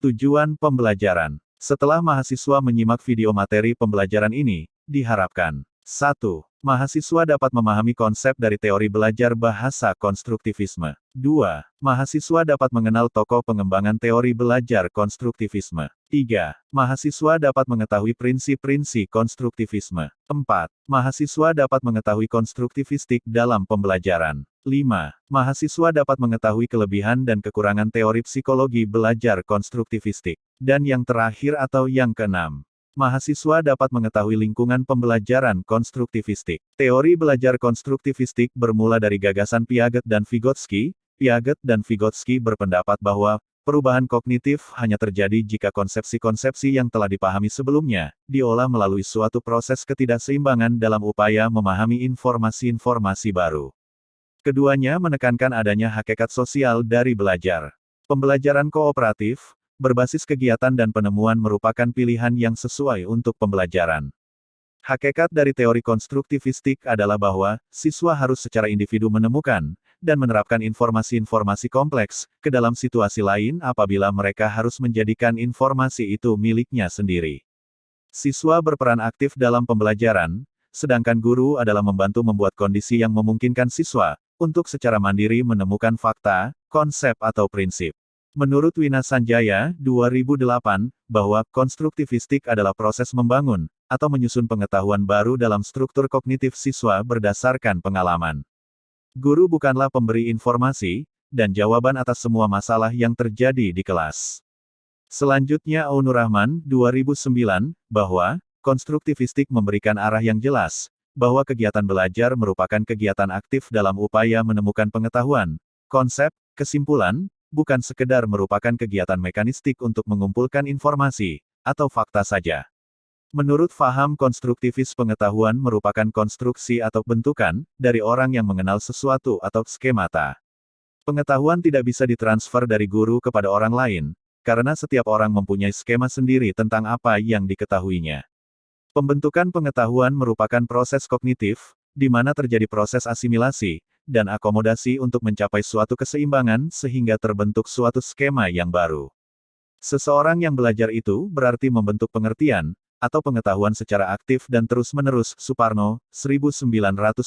Tujuan pembelajaran. Setelah mahasiswa menyimak video materi pembelajaran ini, diharapkan 1. Mahasiswa dapat memahami konsep dari teori belajar bahasa konstruktivisme. 2. Mahasiswa dapat mengenal tokoh pengembangan teori belajar konstruktivisme. 3. Mahasiswa dapat mengetahui prinsip-prinsip konstruktivisme. 4. Mahasiswa dapat mengetahui konstruktivistik dalam pembelajaran. 5. Mahasiswa dapat mengetahui kelebihan dan kekurangan teori psikologi belajar konstruktivistik. Dan yang terakhir atau yang keenam, mahasiswa dapat mengetahui lingkungan pembelajaran konstruktivistik. Teori belajar konstruktivistik bermula dari gagasan Piaget dan Vygotsky. Piaget dan Vygotsky berpendapat bahwa perubahan kognitif hanya terjadi jika konsepsi-konsepsi yang telah dipahami sebelumnya diolah melalui suatu proses ketidakseimbangan dalam upaya memahami informasi-informasi baru. Keduanya menekankan adanya hakikat sosial dari belajar. Pembelajaran kooperatif berbasis kegiatan dan penemuan merupakan pilihan yang sesuai untuk pembelajaran. Hakikat dari teori konstruktivistik adalah bahwa siswa harus secara individu menemukan dan menerapkan informasi-informasi kompleks ke dalam situasi lain apabila mereka harus menjadikan informasi itu miliknya sendiri. Siswa berperan aktif dalam pembelajaran, sedangkan guru adalah membantu membuat kondisi yang memungkinkan siswa untuk secara mandiri menemukan fakta, konsep atau prinsip. Menurut Wina Sanjaya, 2008, bahwa konstruktivistik adalah proses membangun atau menyusun pengetahuan baru dalam struktur kognitif siswa berdasarkan pengalaman. Guru bukanlah pemberi informasi dan jawaban atas semua masalah yang terjadi di kelas. Selanjutnya Aunur Rahman, 2009, bahwa konstruktivistik memberikan arah yang jelas bahwa kegiatan belajar merupakan kegiatan aktif dalam upaya menemukan pengetahuan, konsep, kesimpulan, bukan sekedar merupakan kegiatan mekanistik untuk mengumpulkan informasi, atau fakta saja. Menurut faham konstruktivis pengetahuan merupakan konstruksi atau bentukan, dari orang yang mengenal sesuatu atau skemata. Pengetahuan tidak bisa ditransfer dari guru kepada orang lain, karena setiap orang mempunyai skema sendiri tentang apa yang diketahuinya. Pembentukan pengetahuan merupakan proses kognitif, di mana terjadi proses asimilasi dan akomodasi untuk mencapai suatu keseimbangan sehingga terbentuk suatu skema yang baru. Seseorang yang belajar itu berarti membentuk pengertian atau pengetahuan secara aktif dan terus-menerus. Suparno, 1997.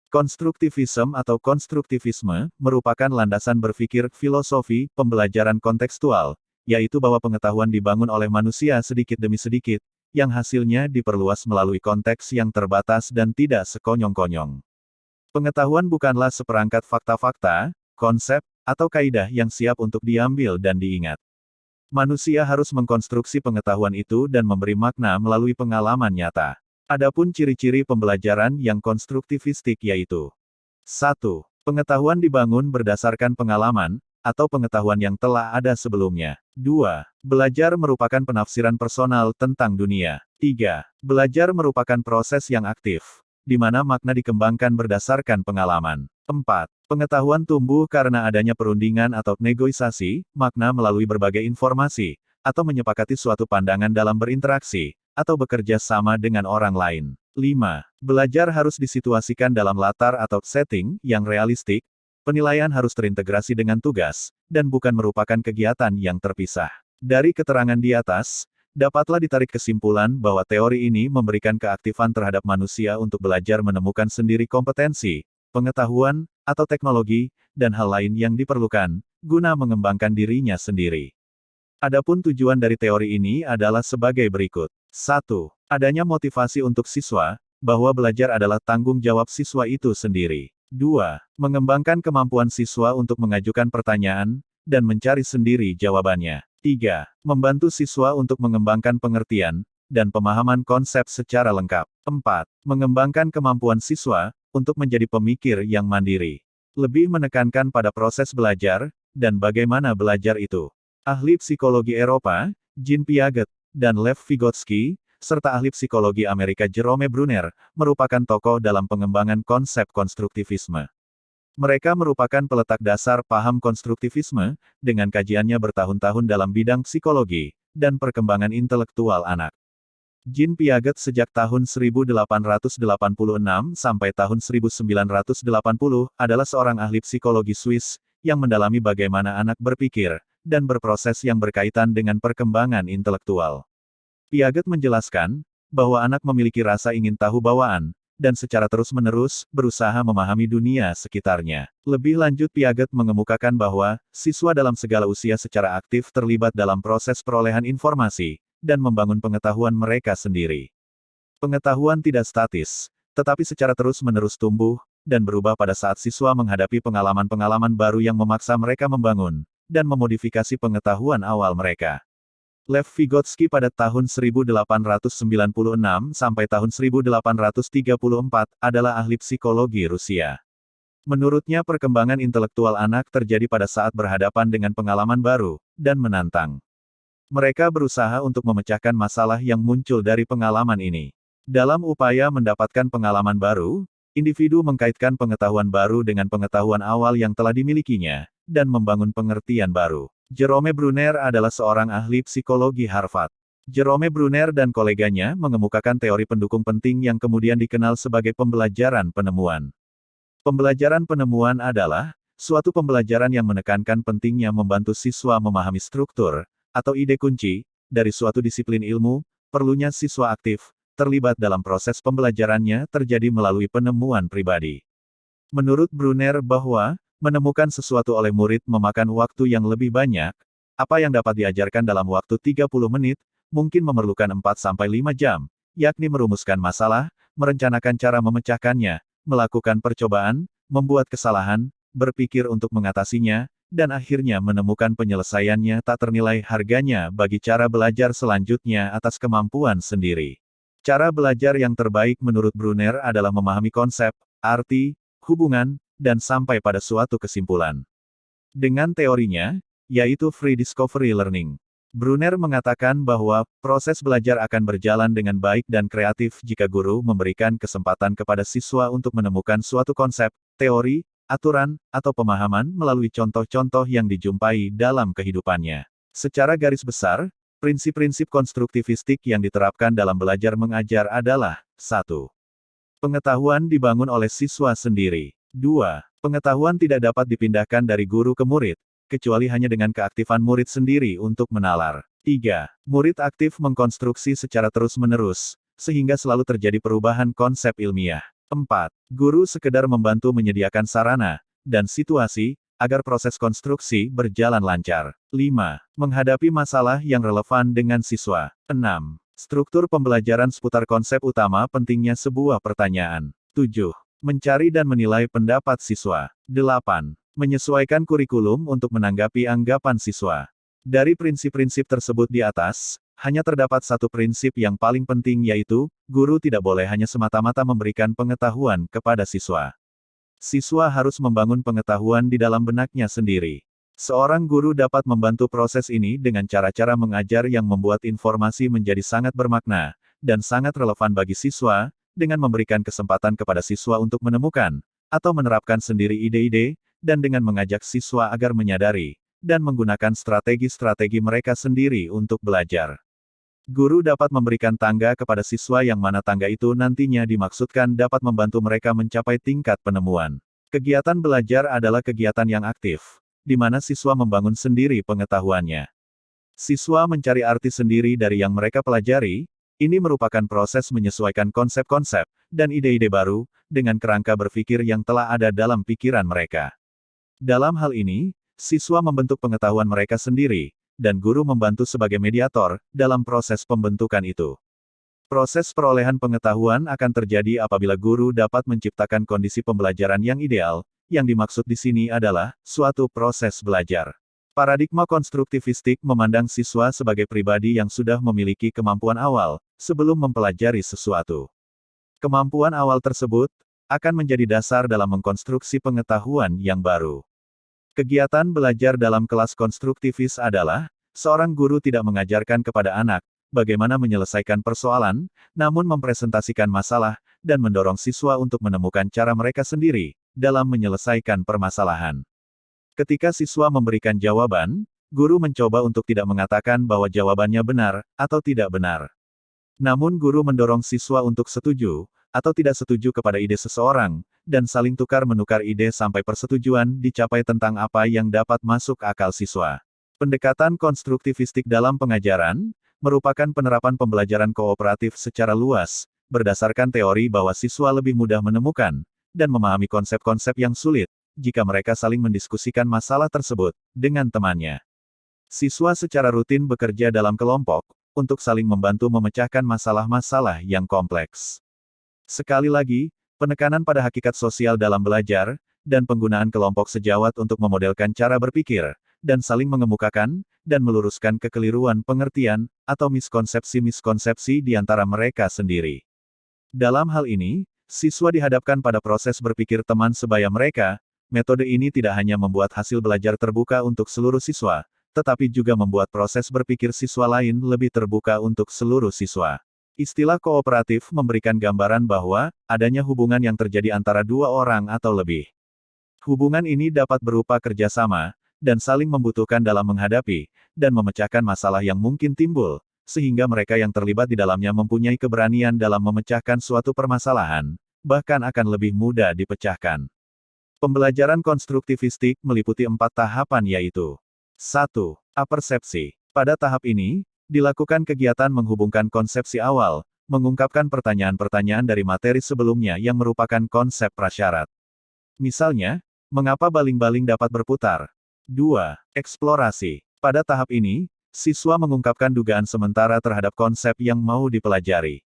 Konstruktivisme atau konstruktivisme merupakan landasan berpikir filosofi pembelajaran kontekstual, yaitu bahwa pengetahuan dibangun oleh manusia sedikit demi sedikit, yang hasilnya diperluas melalui konteks yang terbatas dan tidak sekonyong-konyong. Pengetahuan bukanlah seperangkat fakta-fakta, konsep, atau kaidah yang siap untuk diambil dan diingat. Manusia harus mengkonstruksi pengetahuan itu dan memberi makna melalui pengalaman nyata. Adapun ciri-ciri pembelajaran yang konstruktivistik yaitu 1. Pengetahuan dibangun berdasarkan pengalaman, atau pengetahuan yang telah ada sebelumnya. 2. Belajar merupakan penafsiran personal tentang dunia. 3. Belajar merupakan proses yang aktif, di mana makna dikembangkan berdasarkan pengalaman. 4. Pengetahuan tumbuh karena adanya perundingan atau negosiasi, makna melalui berbagai informasi, atau menyepakati suatu pandangan dalam berinteraksi, atau bekerja sama dengan orang lain. 5. Belajar harus disituasikan dalam latar atau setting yang realistik, penilaian harus terintegrasi dengan tugas, dan bukan merupakan kegiatan yang terpisah. Dari keterangan di atas, dapatlah ditarik kesimpulan bahwa teori ini memberikan keaktifan terhadap manusia untuk belajar menemukan sendiri kompetensi, pengetahuan, atau teknologi, dan hal lain yang diperlukan, guna mengembangkan dirinya sendiri. Adapun tujuan dari teori ini adalah sebagai berikut. 1. Adanya motivasi untuk siswa, bahwa belajar adalah tanggung jawab siswa itu sendiri. 2. Mengembangkan kemampuan siswa untuk mengajukan pertanyaan, dan mencari sendiri jawabannya. 3. Membantu siswa untuk mengembangkan pengertian, dan pemahaman konsep secara lengkap. 4. Mengembangkan kemampuan siswa, untuk menjadi pemikir yang mandiri. Lebih menekankan pada proses belajar, dan bagaimana belajar itu. Ahli psikologi Eropa, Jean Piaget, dan Lev Vygotsky, serta ahli psikologi Amerika Jerome Brunner, merupakan tokoh dalam pengembangan konsep konstruktivisme. Mereka merupakan peletak dasar paham konstruktivisme, dengan kajiannya bertahun-tahun dalam bidang psikologi, dan perkembangan intelektual anak. Jean Piaget sejak tahun 1886 sampai tahun 1980, adalah seorang ahli psikologi Swiss, yang mendalami bagaimana anak berpikir, dan berproses yang berkaitan dengan perkembangan intelektual. Piaget menjelaskan, bahwa anak memiliki rasa ingin tahu bawaan, dan secara terus-menerus, berusaha memahami dunia sekitarnya. Lebih lanjut Piaget mengemukakan bahwa, siswa dalam segala usia secara aktif terlibat dalam proses perolehan informasi, dan membangun pengetahuan mereka sendiri. Pengetahuan tidak statis, tetapi secara terus-menerus tumbuh, dan berubah pada saat siswa menghadapi pengalaman-pengalaman baru yang memaksa mereka membangun, dan memodifikasi pengetahuan awal mereka. Lev Vygotsky pada tahun 1896 sampai tahun 1834 adalah ahli psikologi Rusia. Menurutnya perkembangan intelektual anak terjadi pada saat berhadapan dengan pengalaman baru, dan menantang. Mereka berusaha untuk memecahkan masalah yang muncul dari pengalaman ini. Dalam upaya mendapatkan pengalaman baru, individu mengkaitkan pengetahuan baru dengan pengetahuan awal yang telah dimilikinya, dan membangun pengertian baru. Jerome Bruner adalah seorang ahli psikologi Harvard. Jerome Bruner dan koleganya mengemukakan teori pendukung penting yang kemudian dikenal sebagai pembelajaran penemuan. Pembelajaran penemuan adalah suatu pembelajaran yang menekankan pentingnya membantu siswa memahami struktur, atau ide kunci, dari suatu disiplin ilmu. Perlunya siswa aktif terlibat dalam proses pembelajarannya terjadi melalui penemuan pribadi. Menurut Bruner bahwa, menemukan sesuatu oleh murid memakan waktu yang lebih banyak, apa yang dapat diajarkan dalam waktu 30 menit, mungkin memerlukan 4-5 jam, yakni merumuskan masalah, merencanakan cara memecahkannya, melakukan percobaan, membuat kesalahan, berpikir untuk mengatasinya, dan akhirnya menemukan penyelesaiannya tak ternilai harganya bagi cara belajar selanjutnya atas kemampuan sendiri. Cara belajar yang terbaik menurut Bruner adalah memahami konsep, arti, hubungan, dan sampai pada suatu kesimpulan. Dengan teorinya, yaitu Free Discovery Learning, Bruner mengatakan bahwa proses belajar akan berjalan dengan baik dan kreatif jika guru memberikan kesempatan kepada siswa untuk menemukan suatu konsep, teori, aturan, atau pemahaman melalui contoh-contoh yang dijumpai dalam kehidupannya. Secara garis besar, prinsip-prinsip konstruktivistik yang diterapkan dalam belajar mengajar adalah 1. Pengetahuan dibangun oleh siswa sendiri. 2. Pengetahuan tidak dapat dipindahkan dari guru ke murid, kecuali hanya dengan keaktifan murid sendiri untuk menalar. 3. Murid aktif mengkonstruksi secara terus-menerus, sehingga selalu terjadi perubahan konsep ilmiah. 4. Guru sekedar membantu menyediakan sarana, dan situasi, agar proses konstruksi berjalan lancar. 5. Menghadapi masalah yang relevan dengan siswa. 6. Struktur pembelajaran seputar konsep utama pentingnya sebuah pertanyaan. 7. Mencari dan menilai pendapat siswa. 8. Menyesuaikan kurikulum untuk menanggapi anggapan siswa. Dari prinsip-prinsip tersebut di atas, hanya terdapat satu prinsip yang paling penting yaitu, guru tidak boleh hanya semata-mata memberikan pengetahuan kepada siswa. Siswa harus membangun pengetahuan di dalam benaknya sendiri. Seorang guru dapat membantu proses ini dengan cara-cara mengajar yang membuat informasi menjadi sangat bermakna, dan sangat relevan bagi siswa, dengan memberikan kesempatan kepada siswa untuk menemukan, atau menerapkan sendiri ide-ide, dan dengan mengajak siswa agar menyadari, dan menggunakan strategi-strategi mereka sendiri untuk belajar. Guru dapat memberikan tangga kepada siswa yang mana tangga itu nantinya dimaksudkan dapat membantu mereka mencapai tingkat penemuan. Kegiatan belajar adalah kegiatan yang aktif, di mana siswa membangun sendiri pengetahuannya. Siswa mencari arti sendiri dari yang mereka pelajari, ini merupakan proses menyesuaikan konsep-konsep, dan ide-ide baru, dengan kerangka berpikir yang telah ada dalam pikiran mereka. Dalam hal ini, siswa membentuk pengetahuan mereka sendiri, dan guru membantu sebagai mediator, dalam proses pembentukan itu. Proses perolehan pengetahuan akan terjadi apabila guru dapat menciptakan kondisi pembelajaran yang ideal, yang dimaksud di sini adalah, suatu proses belajar. Paradigma konstruktivistik memandang siswa sebagai pribadi yang sudah memiliki kemampuan awal, sebelum mempelajari sesuatu. Kemampuan awal tersebut, akan menjadi dasar dalam mengkonstruksi pengetahuan yang baru. Kegiatan belajar dalam kelas konstruktivis adalah, seorang guru tidak mengajarkan kepada anak, bagaimana menyelesaikan persoalan, namun mempresentasikan masalah, dan mendorong siswa untuk menemukan cara mereka sendiri, dalam menyelesaikan permasalahan. Ketika siswa memberikan jawaban, guru mencoba untuk tidak mengatakan bahwa jawabannya benar, atau tidak benar. Namun guru mendorong siswa untuk setuju, atau tidak setuju kepada ide seseorang, dan saling tukar-menukar ide sampai persetujuan dicapai tentang apa yang dapat masuk akal siswa. Pendekatan konstruktivistik dalam pengajaran merupakan penerapan pembelajaran kooperatif secara luas, berdasarkan teori bahwa siswa lebih mudah menemukan dan memahami konsep-konsep yang sulit jika mereka saling mendiskusikan masalah tersebut dengan temannya. Siswa secara rutin bekerja dalam kelompok untuk saling membantu memecahkan masalah-masalah yang kompleks. Sekali lagi, penekanan pada hakikat sosial dalam belajar dan penggunaan kelompok sejawat untuk memodelkan cara berpikir dan saling mengemukakan dan meluruskan kekeliruan pengertian atau miskonsepsi-miskonsepsi di antara mereka sendiri. Dalam hal ini, siswa dihadapkan pada proses berpikir teman sebaya mereka. Metode ini tidak hanya membuat hasil belajar terbuka untuk seluruh siswa, tetapi juga membuat proses berpikir siswa lain lebih terbuka untuk seluruh siswa. Istilah kooperatif memberikan gambaran bahwa adanya hubungan yang terjadi antara dua orang atau lebih. Hubungan ini dapat berupa kerjasama dan saling membutuhkan dalam menghadapi dan memecahkan masalah yang mungkin timbul, sehingga mereka yang terlibat di dalamnya mempunyai keberanian dalam memecahkan suatu permasalahan, bahkan akan lebih mudah dipecahkan. Pembelajaran konstruktivistik meliputi 4 tahapan yaitu 1. Apersepsi. Pada tahap ini, dilakukan kegiatan menghubungkan konsepsi awal, mengungkapkan pertanyaan-pertanyaan dari materi sebelumnya yang merupakan konsep prasyarat. Misalnya, mengapa baling-baling dapat berputar? 2. Eksplorasi. Pada tahap ini, siswa mengungkapkan dugaan sementara terhadap konsep yang mau dipelajari.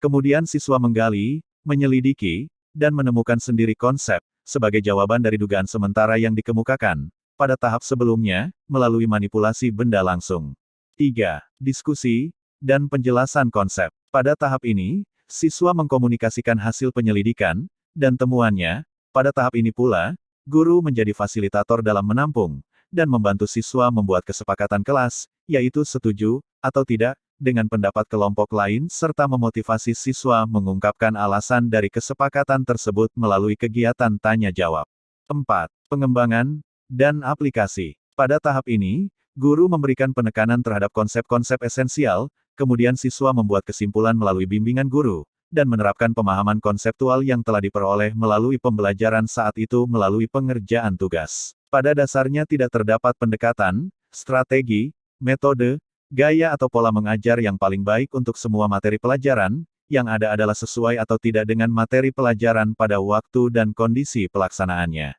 Kemudian siswa menggali, menyelidiki, dan menemukan sendiri konsep, sebagai jawaban dari dugaan sementara yang dikemukakan, pada tahap sebelumnya, melalui manipulasi benda langsung. 3. Diskusi, dan penjelasan konsep. Pada tahap ini, siswa mengkomunikasikan hasil penyelidikan, dan temuannya. Pada tahap ini pula, guru menjadi fasilitator dalam menampung, dan membantu siswa membuat kesepakatan kelas, yaitu setuju, atau tidak, dengan pendapat kelompok lain serta memotivasi siswa mengungkapkan alasan dari kesepakatan tersebut melalui kegiatan tanya-jawab. 4. Pengembangan, dan aplikasi. Pada tahap ini, guru memberikan penekanan terhadap konsep-konsep esensial, kemudian siswa membuat kesimpulan melalui bimbingan guru, dan menerapkan pemahaman konseptual yang telah diperoleh melalui pembelajaran saat itu melalui pengerjaan tugas. Pada dasarnya tidak terdapat pendekatan, strategi, metode, gaya atau pola mengajar yang paling baik untuk semua materi pelajaran, yang ada adalah sesuai atau tidak dengan materi pelajaran pada waktu dan kondisi pelaksanaannya.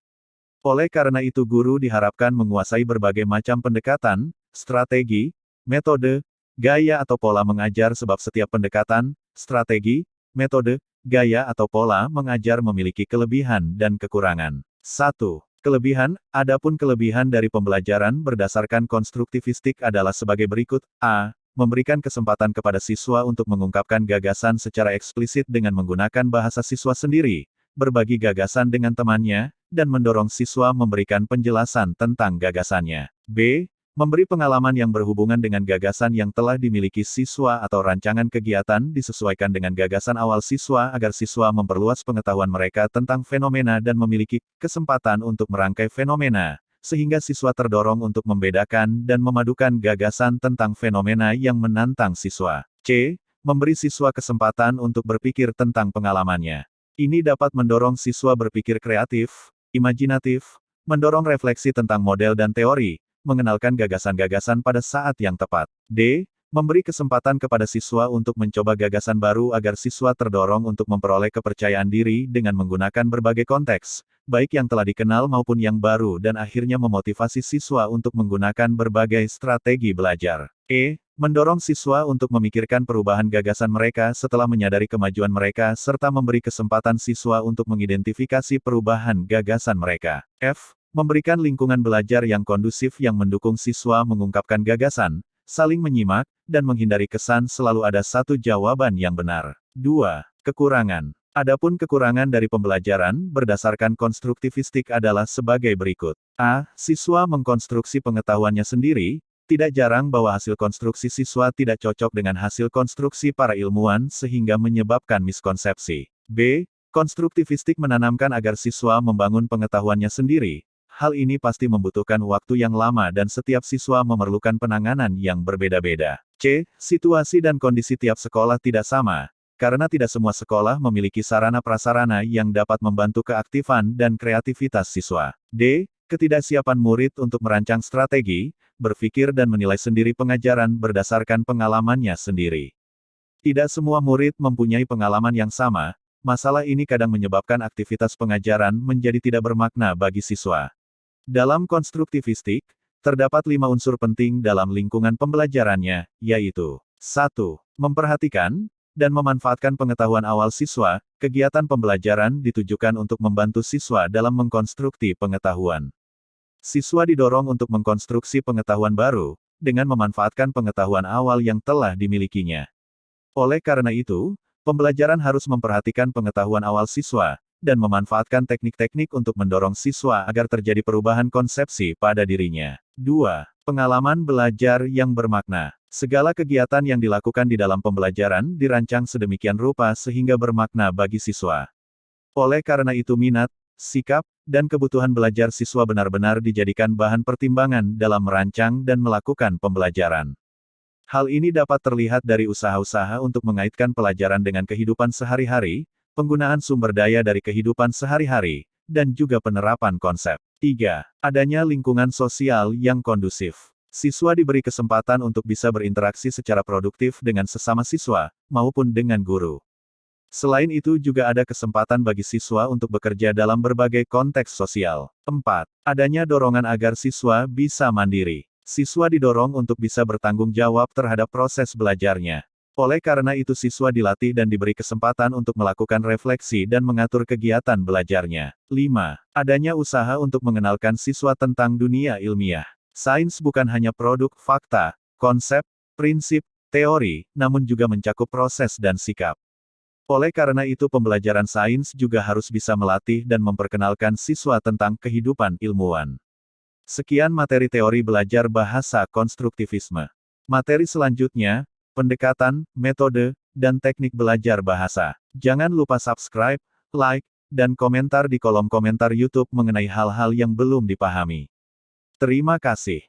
Oleh karena itu guru diharapkan menguasai berbagai macam pendekatan, strategi, metode, gaya atau pola mengajar sebab setiap pendekatan, strategi, metode, gaya atau pola mengajar memiliki kelebihan dan kekurangan. 1. Kelebihan. Adapun kelebihan dari pembelajaran berdasarkan konstruktivistik adalah sebagai berikut. A. Memberikan kesempatan kepada siswa untuk mengungkapkan gagasan secara eksplisit dengan menggunakan bahasa siswa sendiri, berbagi gagasan dengan temannya, dan mendorong siswa memberikan penjelasan tentang gagasannya. B. Memberi pengalaman yang berhubungan dengan gagasan yang telah dimiliki siswa atau rancangan kegiatan disesuaikan dengan gagasan awal siswa agar siswa memperluas pengetahuan mereka tentang fenomena dan memiliki kesempatan untuk merangkai fenomena, sehingga siswa terdorong untuk membedakan dan memadukan gagasan tentang fenomena yang menantang siswa. C. Memberi siswa kesempatan untuk berpikir tentang pengalamannya. Ini dapat mendorong siswa berpikir kreatif, imajinatif, mendorong refleksi tentang model dan teori, mengenalkan gagasan-gagasan pada saat yang tepat. D. Memberi kesempatan kepada siswa untuk mencoba gagasan baru agar siswa terdorong untuk memperoleh kepercayaan diri dengan menggunakan berbagai konteks, baik yang telah dikenal maupun yang baru dan akhirnya memotivasi siswa untuk menggunakan berbagai strategi belajar. E. Mendorong siswa untuk memikirkan perubahan gagasan mereka setelah menyadari kemajuan mereka serta memberi kesempatan siswa untuk mengidentifikasi perubahan gagasan mereka. F. Memberikan lingkungan belajar yang kondusif yang mendukung siswa mengungkapkan gagasan, saling menyimak, dan menghindari kesan selalu ada satu jawaban yang benar. 2. Kekurangan. Adapun kekurangan dari pembelajaran berdasarkan konstruktivistik adalah sebagai berikut. A. Siswa mengkonstruksi pengetahuannya sendiri, tidak jarang bahwa hasil konstruksi siswa tidak cocok dengan hasil konstruksi para ilmuwan sehingga menyebabkan miskonsepsi. B. Konstruktivistik menanamkan agar siswa membangun pengetahuannya sendiri. Hal ini pasti membutuhkan waktu yang lama dan setiap siswa memerlukan penanganan yang berbeda-beda. C. Situasi dan kondisi tiap sekolah tidak sama, karena tidak semua sekolah memiliki sarana prasarana yang dapat membantu keaktifan dan kreativitas siswa. D. Ketidaksiapan murid untuk merancang strategi, berpikir dan menilai sendiri pengajaran berdasarkan pengalamannya sendiri. Tidak semua murid mempunyai pengalaman yang sama, masalah ini kadang menyebabkan aktivitas pengajaran menjadi tidak bermakna bagi siswa. Dalam konstruktivistik, terdapat 5 unsur penting dalam lingkungan pembelajarannya, yaitu 1. Memperhatikan dan memanfaatkan pengetahuan awal siswa. Kegiatan pembelajaran ditujukan untuk membantu siswa dalam mengkonstruksi pengetahuan. Siswa didorong untuk mengkonstruksi pengetahuan baru, dengan memanfaatkan pengetahuan awal yang telah dimilikinya. Oleh karena itu, pembelajaran harus memperhatikan pengetahuan awal siswa, dan memanfaatkan teknik-teknik untuk mendorong siswa agar terjadi perubahan konsepsi pada dirinya. 2. Pengalaman belajar yang bermakna. Segala kegiatan yang dilakukan di dalam pembelajaran dirancang sedemikian rupa sehingga bermakna bagi siswa. Oleh karena itu minat, sikap, dan kebutuhan belajar siswa benar-benar dijadikan bahan pertimbangan dalam merancang dan melakukan pembelajaran. Hal ini dapat terlihat dari usaha-usaha untuk mengaitkan pelajaran dengan kehidupan sehari-hari, penggunaan sumber daya dari kehidupan sehari-hari, dan juga penerapan konsep. 3. Adanya lingkungan sosial yang kondusif. Siswa diberi kesempatan untuk bisa berinteraksi secara produktif dengan sesama siswa, maupun dengan guru. Selain itu juga ada kesempatan bagi siswa untuk bekerja dalam berbagai konteks sosial. 4. Adanya dorongan agar siswa bisa mandiri. Siswa didorong untuk bisa bertanggung jawab terhadap proses belajarnya. Oleh karena itu siswa dilatih dan diberi kesempatan untuk melakukan refleksi dan mengatur kegiatan belajarnya. 5. Adanya usaha untuk mengenalkan siswa tentang dunia ilmiah. Sains bukan hanya produk, fakta, konsep, prinsip, teori, namun juga mencakup proses dan sikap. Oleh karena itu pembelajaran sains juga harus bisa melatih dan memperkenalkan siswa tentang kehidupan ilmuwan. Sekian materi teori belajar bahasa konstruktivisme. Materi selanjutnya, pendekatan, metode, dan teknik belajar bahasa. Jangan lupa subscribe, like, dan komentar di kolom komentar YouTube mengenai hal-hal yang belum dipahami. Terima kasih.